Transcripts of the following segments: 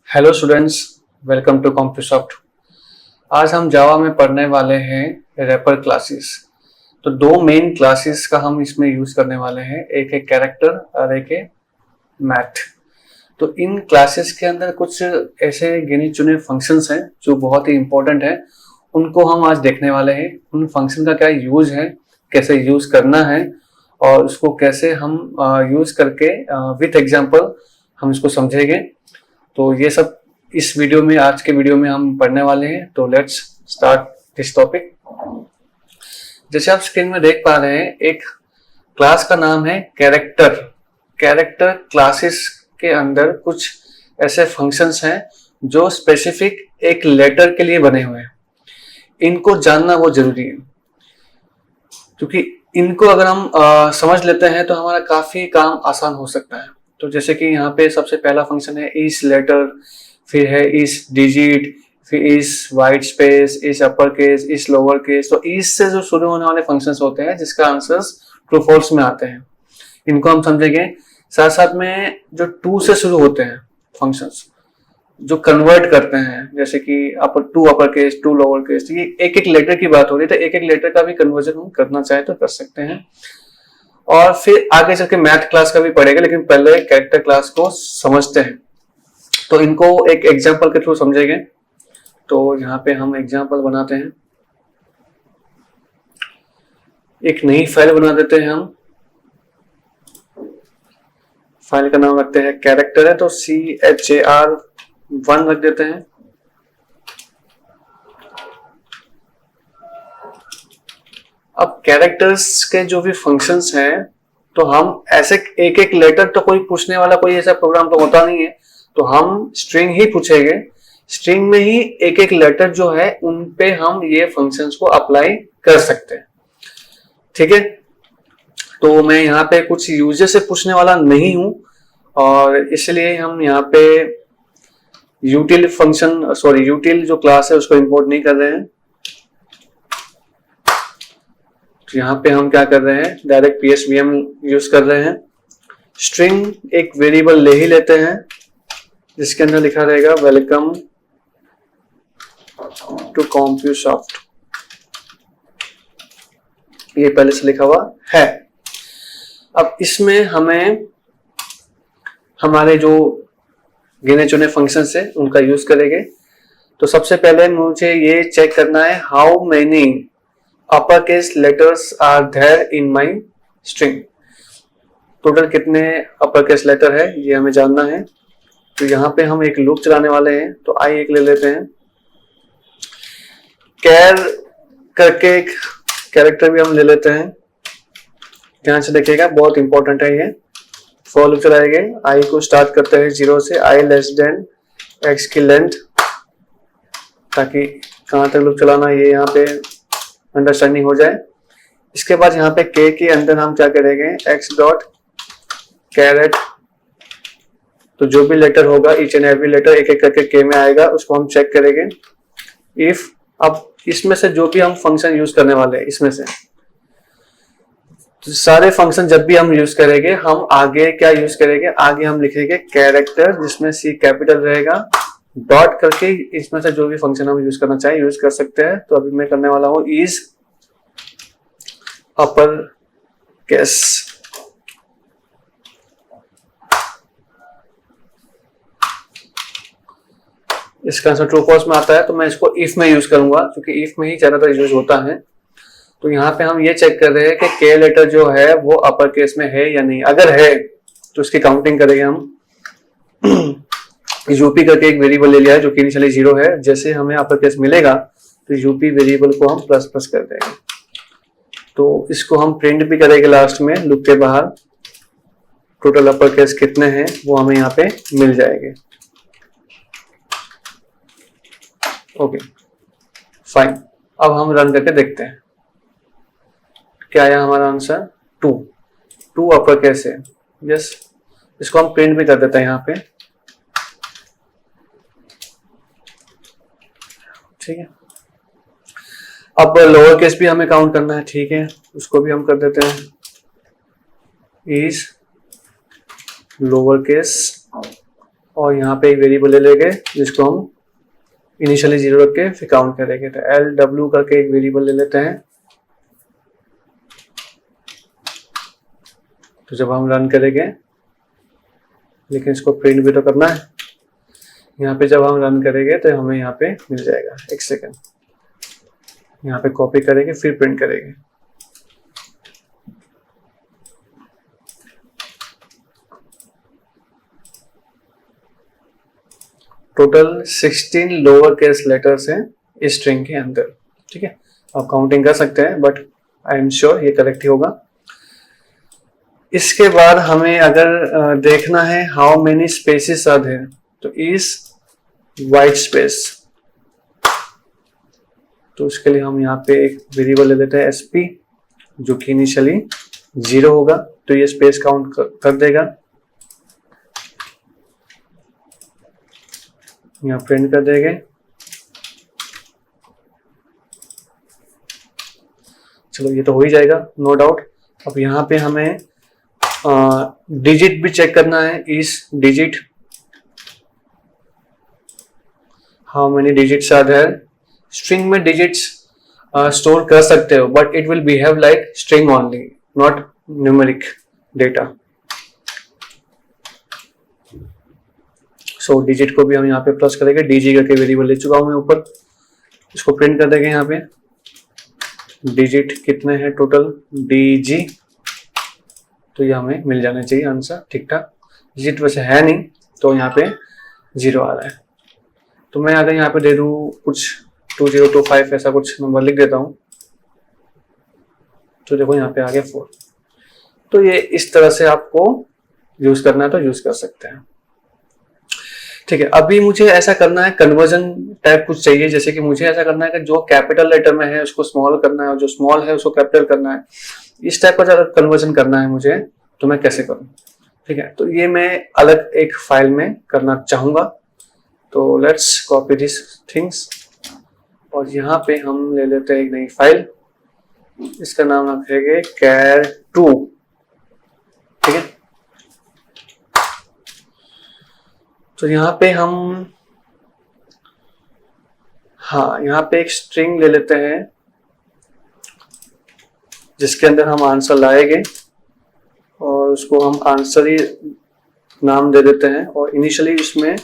Hello students, welcome to Compusoft. आज हम जावा में पढ़ने वाले हैं रैपर क्लासेस। तो दो मेन क्लासेस का हम इसमें यूज करने वाले हैं, एक है कैरेक्टर और एक है मैथ। तो इन क्लासेस के अंदर कुछ ऐसे गिने चुने फंक्शंस हैं जो बहुत ही इंपॉर्टेंट है, उनको हम आज देखने वाले हैं। उन फंक्शन का क्या यूज है, कैसे यूज करना है और उसको कैसे हम यूज करके विथ एग्जांपल हम इसको समझेंगे। तो ये सब इस वीडियो में, आज के वीडियो में हम पढ़ने वाले हैं। तो लेट्स स्टार्ट दिस टॉपिक। जैसे आप स्क्रीन में देख पा रहे हैं, एक क्लास का नाम है कैरेक्टर। कैरेक्टर क्लासेस के अंदर कुछ ऐसे फंक्शंस हैं जो स्पेसिफिक एक लेटर के लिए बने हुए हैं। इनको जानना बहुत जरूरी है, क्योंकि इनको अगर हम समझ लेते हैं तो हमारा काफी काम आसान हो सकता है। तो जैसे कि यहाँ पे सबसे पहला फंक्शन है इस लेटर, फिर है इस डिजिट, फिर इस वाइट स्पेस, इस अपर केस, इस लोअर केस। तो इस से जो शुरू होने वाले फंक्शंस होते हैं जिसका आंसर्स ट्रू फॉल्स में आते हैं, इनको हम समझेंगे। साथ साथ में जो टू से शुरू होते हैं फंक्शंस जो कन्वर्ट करते हैं, जैसे कि to upper case, to lower case, ये एक एक लेटर की बात हो रही है, तो एक एक लेटर का भी कन्वर्जन हम करना चाहे तो कर सकते हैं। और फिर आगे चल के मैथ क्लास का भी पढ़ेगा, लेकिन पहले कैरेक्टर क्लास को समझते हैं। तो इनको एक एग्जांपल के थ्रू समझेंगे। तो यहाँ पे हम एग्जांपल बनाते हैं, एक नई फाइल बना देते हैं। हम फाइल का नाम रखते हैं कैरेक्टर है, तो CHAR1 रख देते हैं। अब कैरेक्टर्स के जो भी फंक्शंस हैं, तो हम ऐसे एक एक लेटर, तो कोई पूछने वाला कोई ऐसा प्रोग्राम तो होता नहीं है, तो हम स्ट्रिंग ही पूछेंगे। स्ट्रिंग में ही एक एक लेटर जो है उन पे हम ये फंक्शंस को अप्लाई कर सकते हैं। ठीक है, तो मैं यहाँ पे कुछ यूजर से पूछने वाला नहीं हूं, और इसलिए हम यहाँ पे यूटिल फंक्शन, यूटिल जो क्लास है उसको इंपोर्ट नहीं कर रहे हैं। तो यहाँ पे हम क्या कर रहे हैं, डायरेक्ट PSVM यूज कर रहे हैं। स्ट्रिंग एक वेरिएबल ले ही लेते हैं जिसके अंदर लिखा रहेगा वेलकम टू कॉम्प्यूसॉफ्ट। ये पहले से लिखा हुआ है। अब इसमें हमें हमारे जो गिने चुने फंक्शंस है उनका यूज करेंगे। तो सबसे पहले मुझे ये चेक करना है, how many upper case letters are there in my string. Total कितने अपर केस लेटर है ये हमें जानना है। तो यहाँ पे हम एक लूप चलाने वाले हैं, तो आई एक ले लेते हैं। कैर करके एक कैरेक्टर भी हम ले लेते हैं। ध्यान से देखिएगा, बहुत इंपॉर्टेंट है ये। फॉर लूप चलाएंगे, आई को स्टार्ट करते हैं 0 से, आई लेस देन एक्स की लेंथ, ताकि कहाँ तक लूप चलाना ये यहाँ पे अंडरस्टैंडिंग हो जाए। इसके बाद यहाँ पे के के अंदर हम क्या करेंगे, एक्स डॉट कैरेट। तो जो भी लेटर होगा, ईच एंड एवरी लेटर एक एक करके के में आएगा, उसको हम चेक करेंगे। इफ, अब इसमें से जो भी हम फंक्शन यूज करने वाले हैं, इसमें से तो सारे फंक्शन जब भी हम यूज करेंगे, हम आगे क्या यूज करेंगे, आगे हम लिखेंगे कैरेक्टर, जिसमें C कैपिटल रहेगा, डॉट करके इसमें से जो भी फंक्शन हम यूज करना चाहे यूज कर सकते हैं। तो अभी मैं करने वाला हूं इज अपर केस। इसका आंसर ट्रू फॉल्स में आता है, तो मैं इसको इफ में यूज करूंगा, क्योंकि इफ में ही ज्यादातर यूज होता है। तो यहाँ पे हम ये चेक कर रहे हैं कि के लेटर जो है वो अपर केस में है या नहीं। अगर है तो इसकी काउंटिंग करेंगे हम। यूपी करके एक वेरिएबल ले लिया है जो कि इनिशियली 0 है। जैसे हमें अपर केस मिलेगा तो यूपी वेरिएबल को हम प्लस प्लस कर देंगे। तो इसको हम प्रिंट भी करेंगे लास्ट में लूप के बाहर। टोटल अपर केस कितने हैं वो हमें यहाँ पे मिल जाएंगे। ओके फाइन, अब हम रन करके देखते हैं क्या आया हमारा आंसर। 2 अपर केस है। यस, इसको हम प्रिंट भी कर देते हैं यहाँ पे। ठीक है, अब लोअर केस भी हमें काउंट करना है। ठीक है, उसको भी हम कर देते हैं इज लोअर केस और यहाँ पे एक वेरिएबल ले लेंगे जिसको हम इनिशियली 0 रख के फिर काउंट करेंगे। तो LW करके एक वेरिएबल ले लेते हैं। तो जब हम रन करेंगे, लेकिन इसको प्रिंट भी तो करना है, यहाँ पे जब हम रन करेंगे तो हमें यहाँ पे मिल जाएगा। एक सेकेंड, यहाँ पे कॉपी करेंगे फिर प्रिंट करेंगे। टोटल 16 लोअर केस लेटर्स हैं इस स्ट्रिंग के अंदर, ठीक है। आप काउंटिंग कर सकते हैं बट आई एम श्योर ये करेक्ट ही होगा। इसके बाद हमें अगर देखना है how many spaces are there, तो इज वाइट स्पेस। तो उसके लिए हम यहाँ पे एक वेरिएबल ले लेते हैं SP, जो कि इनिशियली 0 होगा, तो ये स्पेस काउंट कर देगा। यहाँ प्रिंट कर देंगे। चलो ये तो हो ही जाएगा, नो डाउट। अब यहाँ पे हमें डिजिट भी चेक करना है। Is digit, how many digits are there. String में डिजिट्स स्टोर कर सकते हो but it will behave like string only, not numeric data. So digit को भी हम यहाँ पे प्लस करेंगे। DG करके वेरिएबल ले चुका हूं मैं ऊपर, इसको प्रिंट कर देंगे। यहाँ पे डिजिट कितने हैं टोटल, DG, तो ये हमें मिल जाना चाहिए आंसर ठीक ठाक। डिजिट वैसे है नहीं तो यहाँ पे 0 आ रहा है। तो मैं अगर यहाँ पे दे दूं कुछ 2025 ऐसा कुछ नंबर लिख देता हूँ, तो देखो यहाँ पे आ गया 4। तो ये इस तरह से आपको यूज करना है तो यूज कर सकते हैं, ठीक है। अभी मुझे ऐसा करना है, कन्वर्जन टाइप कुछ चाहिए, जैसे कि मुझे ऐसा करना है कि जो कैपिटल लेटर में है उसको स्मॉल करना है और जो स्मॉल है उसको कैपिटल करना है। इस टाइप का अगर कन्वर्जन करना है मुझे, तो मैं कैसे करूं, ठीक है। तो ये मैं अलग एक फाइल में करना चाहूंगा। तो लेट्स कॉपी दिस थिंग्स और यहाँ पे हम ले लेते हैं एक नई फाइल, इसका नाम रखेंगे char2, ठीक है। तो यहाँ पे हम, हाँ, यहाँ पे एक स्ट्रिंग ले लेते हैं जिसके अंदर हम आंसर लाएंगे और उसको हम आंसर ही नाम दे देते हैं और इनिशियली इसमें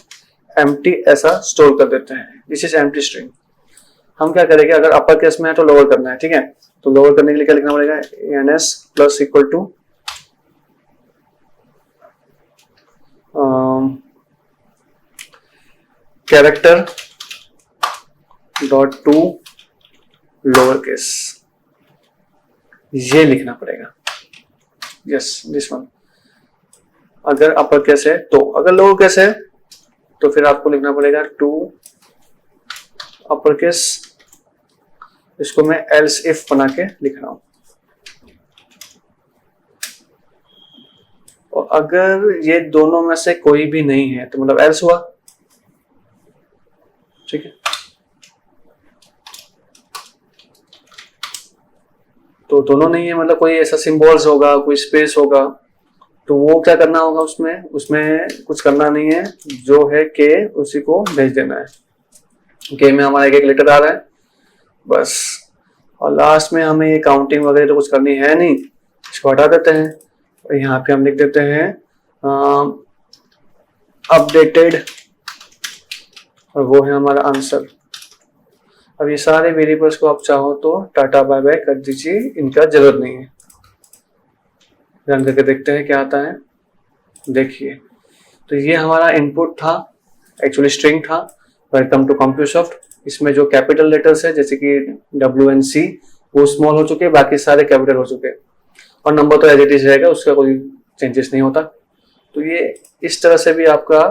एम्प्टी ऐसा स्टोर कर देते हैं। This is empty string. हम क्या करेंगे, अगर अपर केस में है तो लोअर करना है, ठीक है। तो लोअर करने के लिए क्या लिखना पड़ेगा, ns plus equal to character dot to lower case, ये लिखना पड़ेगा। Yes, this one. अगर अपर केस है तो, अगर लोअर केस है तो फिर आपको लिखना पड़ेगा टू अपर केस। इसको मैं एल्स इफ बना के लिख रहा हूं। और अगर ये दोनों में से कोई भी नहीं है तो मतलब एल्स हुआ, ठीक है। तो दोनों नहीं है मतलब कोई ऐसा सिंबल्स होगा, कोई स्पेस होगा, तो वो क्या करना होगा, उसमें कुछ करना नहीं है, जो है के उसी को भेज देना है। के में हमारा एक लेटर आ रहा है बस। और लास्ट में हमें ये काउंटिंग वगैरह तो कुछ करनी है नहीं, इसको हटा देते हैं और यहाँ पे हम लिख देते हैं अपडेटेड, और वो है हमारा आंसर। अब ये सारे वेरिएबल्स को आप चाहो तो टाटा बाय बाय कर दीजिए, इनका जरूरत नहीं है। रन करके देखते हैं क्या आता है। देखिए, तो ये हमारा इनपुट था, एक्चुअली स्ट्रिंग था, वेलकम टू कॉम्प्यूसॉफ्ट। इसमें जो कैपिटल लेटर्स है जैसे कि WNC वो स्मॉल हो चुके, बाकी सारे कैपिटल हो चुके, और नंबर तो एज इट इज रहेगा, उसका कोई चेंजेस नहीं होता। तो ये इस तरह से भी आपका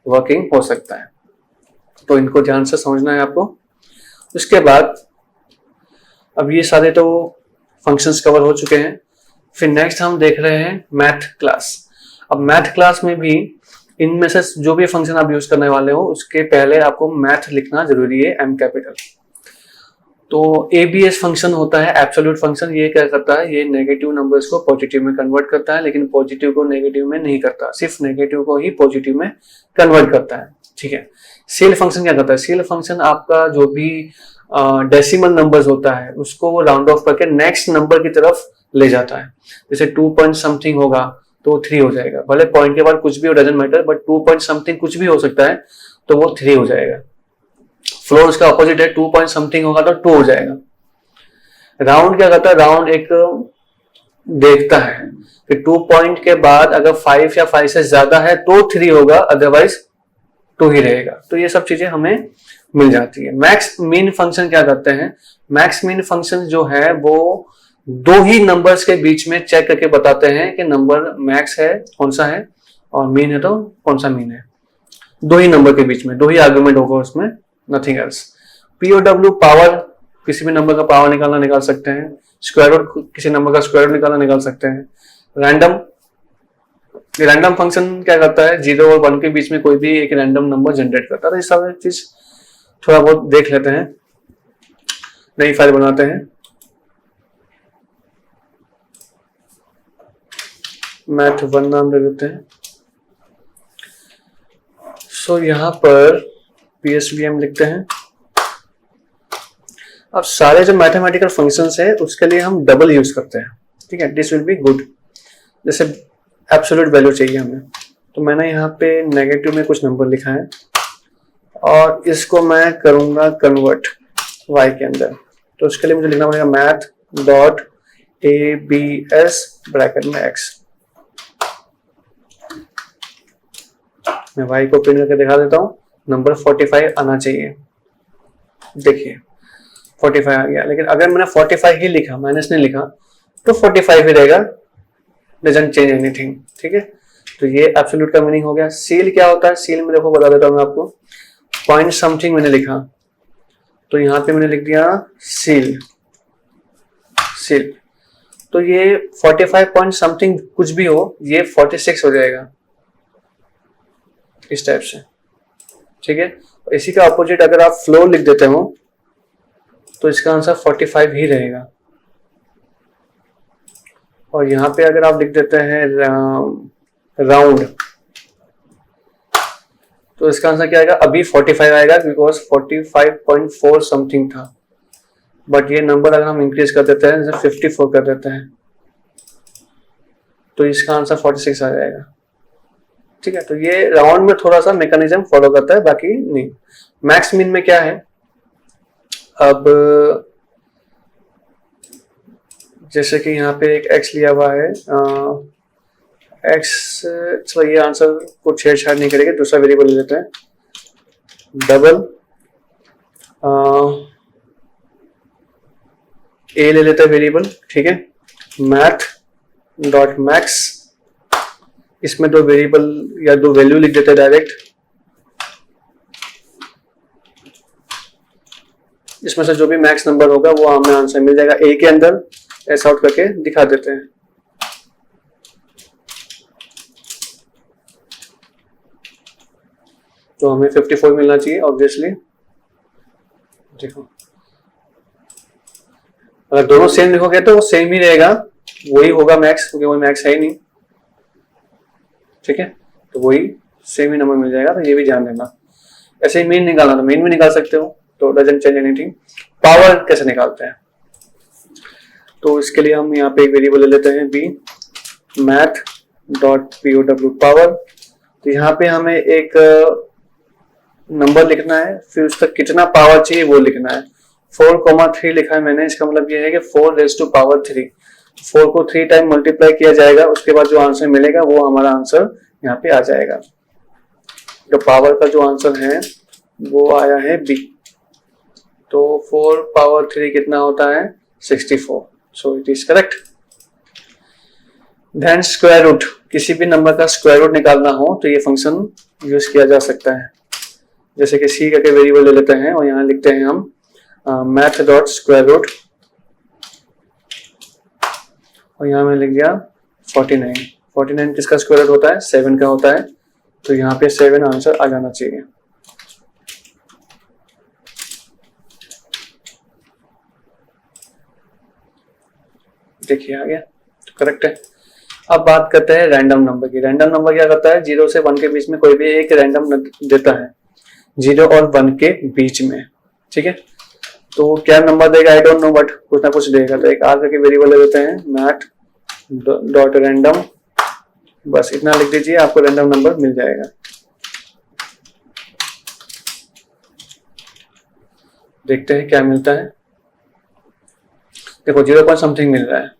वर्किंग हो सकता है, तो इनको ध्यान से समझना है आपको। उसके बाद अब ये सारे तो फंक्शंस कवर हो चुके हैं। फिर नेक्स्ट हम देख रहे हैं मैथ क्लास। अब मैथ क्लास में भी इनमें से जो भी फंक्शन आप यूज करने वाले हो उसके पहले आपको मैथ लिखना जरूरी है, M कैपिटल। तो ABS फंक्शन होता है एब्सोल्यूट फंक्शन। ये क्या करता है, ये नेगेटिव नंबर्स को पॉजिटिव में कन्वर्ट करता है, लेकिन पॉजिटिव को नेगेटिव में नहीं करता, सिर्फ नेगेटिव को ही पॉजिटिव में कन्वर्ट करता है। ठीक है। सील फंक्शन क्या करता है, सील फंक्शन आपका जो भी डेसिमल नंबर्स होता है उसको वो राउंड ऑफ करके नेक्स्ट नंबर की तरफ ले जाता है। जैसे 2 पॉइंट समथिंग होगा तो 3 हो जाएगा, भले पॉइंट के बाद कुछ भी हो doesn't matter, but 2 point something कुछ भी हो सकता है तो वो 3 हो जाएगा। फ्लोर उसका ऑपोजिट है, 2 पॉइंट समथिंग होगा तो 2 हो जाएगा। राउंड क्या करता है, राउंड एक देखता है कि 2 पॉइंट के बाद अगर 5 या 5 से ज्यादा है तो 3 होगा, अदरवाइज 2 ही रहेगा। तो ये सब चीजें हमें मिल जाती है। मैक्स मीन फंक्शन क्या करते हैं, मैक्स मीन फंक्शन जो है वो दो ही नंबर्स के बीच में चेक करके बताते हैं कि नंबर मैक्स है कौन सा है और मीन है तो कौन सा मीन है। दो ही नंबर के बीच में, दो ही आर्गुमेंट होगा उसमें, नथिंग एल्स। POW पावर, किसी भी नंबर का पावर निकालना निकाल सकते हैं। स्क्वायर रूट, किसी नंबर का स्क्वायर रूट निकालना निकाल सकते हैं। रैंडम फंक्शन क्या करता है, 0 और 1 के बीच में कोई भी एक रैंडम नंबर जनरेट करता है। तो ये सारी चीज थोड़ा बहुत देख लेते हैं, नई फाइल बनाते हैं। मैथ 1 नाम दे देते हैं। सो यहां पर PSVM लिखते हैं। अब सारे जो मैथमेटिकल फंक्शंस है उसके लिए हम डबल यूज करते हैं। ठीक है, दिस विल बी गुड। जैसे एब्सोल्यूट वैल्यू चाहिए हमें, तो मैंने यहाँ पे नेगेटिव में कुछ नंबर लिखा है और इसको मैं करूंगा कन्वर्ट y के अंदर। तो उसके लिए मुझे लिखना पड़ेगा मैथ डॉट ABS ब्रैकेट में x। मैं y को प्रिंट करके दिखा देता हूँ। नंबर 45 आना चाहिए। देखिए 45 आ गया, लेकिन अगर मैंने 45 ही लिखा, माइनस नहीं लिखा, तो 45 ही रहेगा, डजंट चेंज एनीथिंग। ठीक है, तो ये एब्सोल्यूट का मीनिंग हो गया। सील क्या होता है, सील में देखो बता देता हूँ मैं आपको। पॉइंट समथिंग मैंने लिखा तो यहाँ पे मैंने लिख दिया सील। सील तो ये 45 पॉइंट समथिंग कुछ भी हो, ये 46 हो जाएगा इस टाइप से। ठीक है, इसी का अपोजिट अगर आप फ्लोर लिख देते हो तो इसका आंसर 45 ही रहेगा। और यहाँ पे अगर आप लिख देते हैं राउंड, तो इसका आंसर क्या आएगा, अभी 45 आएगा बिकॉज 45.4 समथिंग था। बट ये नंबर अगर हम इंक्रीज कर देते हैं, जैसे 54 कर देते हैं, तो इसका आंसर 46 आ जाएगा। ठीक है, तो ये राउंड में थोड़ा सा मैकेनिज्म फॉलो करता है, बाकी नहीं। मैक्स मीन में क्या है, अब जैसे कि यहाँ पे एक x लिया हुआ है, x, चलो ये आंसर को छेड़छाड़ नहीं करेंगे, दूसरा वेरिएबल ले लेते हैं। डबल a ले लेते हैं वेरिएबल। ठीक है, मैथ डॉट मैक्स, इसमें दो वेरिएबल या दो वैल्यू लिख देते हैं डायरेक्ट। इसमें से जो भी मैक्स नंबर होगा वो हमें आंसर मिल जाएगा। a के अंदर ऐस आउट करके दिखा देते हैं। तो हमें 54 मिलना चाहिए ऑब्वियसली। देखो अगर दोनों सेम लिखोगे तो वो सेम ही रहेगा, वही होगा मैक्स, क्योंकि वही मैक्स है ही नहीं। ठीक है, तो वही सेम ही नंबर मिल जाएगा। तो ये भी ध्यान देना। ऐसे ही मीन निकालना, तो मीन भी निकाल सकते हो, तो डजंट चेंज एनीथिंग। पावर कैसे निकालते हैं, तो इसके लिए हम यहाँ पे एक वेरिएबल ले लेते हैं b, math dot POW power. तो यहाँ पे हमें एक नंबर लिखना है, फिर उसका कितना पावर चाहिए वो लिखना है। 4,3 लिखा है मैंने, इसका मतलब ये है कि 4 रेज़ टू पावर 3। 4 को 3 टाइम मल्टीप्लाई किया जाएगा, उसके बाद जो आंसर मिलेगा वो हमारा आंसर यहाँ पे आ जाएगा। तो पावर का जो आंसर है वो आया है b। तो 4 पावर 3 कितना होता है, 64। So it is correct. Then square root, किसी भी नंबर का स्क्वायर रूट निकालना हो तो ये फंक्शन यूज किया जा सकता है। जैसे कि c करके वेरिएबल ले लेते हैं और यहाँ लिखते हैं हम मैथ डॉट स्क्वायर रूट, और यहाँ मैंने लिख दिया 49। 49 किसका स्क्वायर रूट होता है, 7 का होता है। तो यहाँ पे 7 आंसर आ जाना चाहिए। देखिए आ गया, करेक्ट है। अब बात करते हैं रैंडम नंबर की। रैंडम नंबर क्या करता है, 0 से 1 के बीच में कोई भी एक रैंडम देता है, 0 और 1 के बीच में, ठीक है। तो क्या नंबर देगा आई डोंट नो, बट कुछ ना कुछ देगा। तो एक आगे के वेरिएबल ले देते हैं मैथ डॉट रैंडम, बस इतना लिख दीजिए, आपको रैंडम नंबर मिल जाएगा। देखते हैं क्या मिलता है। देखो 0 पॉइंट समथिंग मिल रहा है।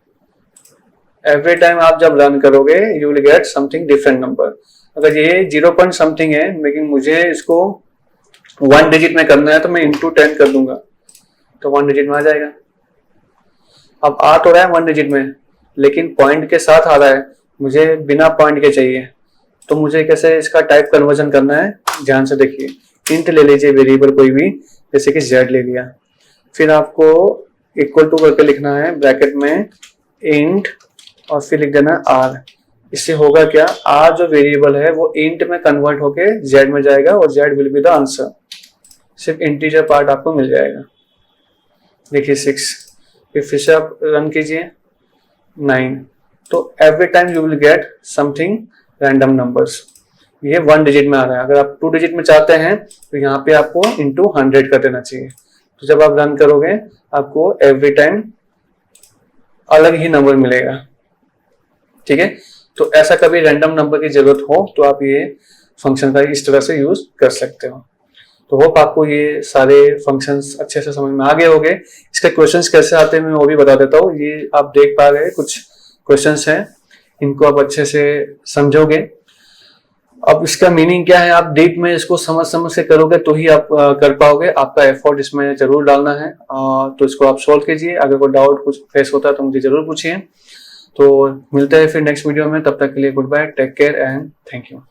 एवरी टाइम आप जब रन करोगे you will get something different number. अगर ये 0 पॉइंट समथिंग है लेकिन मुझे इसको 1 डिजिट में करना है तो मैं इंटू 10 कर दूंगा तो 1 डिजिट में आ जाएगा। अब आ तो रहा है 1 डिजिट में, लेकिन पॉइंट के साथ आ रहा है, मुझे बिना पॉइंट के चाहिए। तो मुझे कैसे इसका टाइप कन्वर्जन करना है, ध्यान से देखिए। इंट ले लीजिए वेरिएबल कोई भी, जैसे कि z ले लिया, फिर आपको इक्वल टू करके लिखना है ब्रैकेट में इंट और फिर लिख देना r। इससे होगा क्या, r जो वेरिएबल है वो इंट में कन्वर्ट होके z में जाएगा और z will be the answer. सिर्फ इंटीजर पार्ट आपको मिल जाएगा। देखिए 6, फिर से आप रन कीजिए 9। तो every time you will get something random numbers. ये 1 डिजिट में आ रहा है। अगर आप 2 डिजिट में चाहते हैं तो यहाँ पे आपको इंटू 100 कर देना चाहिए। तो जब आप रन करोगे आपको एवरी टाइम अलग ही नंबर मिलेगा, ठीक है। तो ऐसा कभी रैंडम नंबर की जरूरत हो तो आप ये फंक्शन का इस तरह से यूज कर सकते हो। तो होप आपको ये सारे फंक्शंस अच्छे से समझ में आ गए होंगे। इसके क्वेश्चंस कैसे आते हैं मैं वो भी बता देता हूँ। ये आप देख पा रहे हैं कुछ क्वेश्चंस हैं, इनको आप अच्छे से समझोगे। अब इसका मीनिंग क्या है, आप डीप में इसको समझ के करोगे तो ही आप कर पाओगे। आपका एफर्ट इसमें जरूर डालना है। तो इसको आप सोल्व कीजिए। अगर कोई डाउट कुछ फेस होता है तो मुझे जरूर पूछिए। तो मिलते हैं फिर नेक्स्ट वीडियो में, तब तक के लिए goodbye, take care and thank you.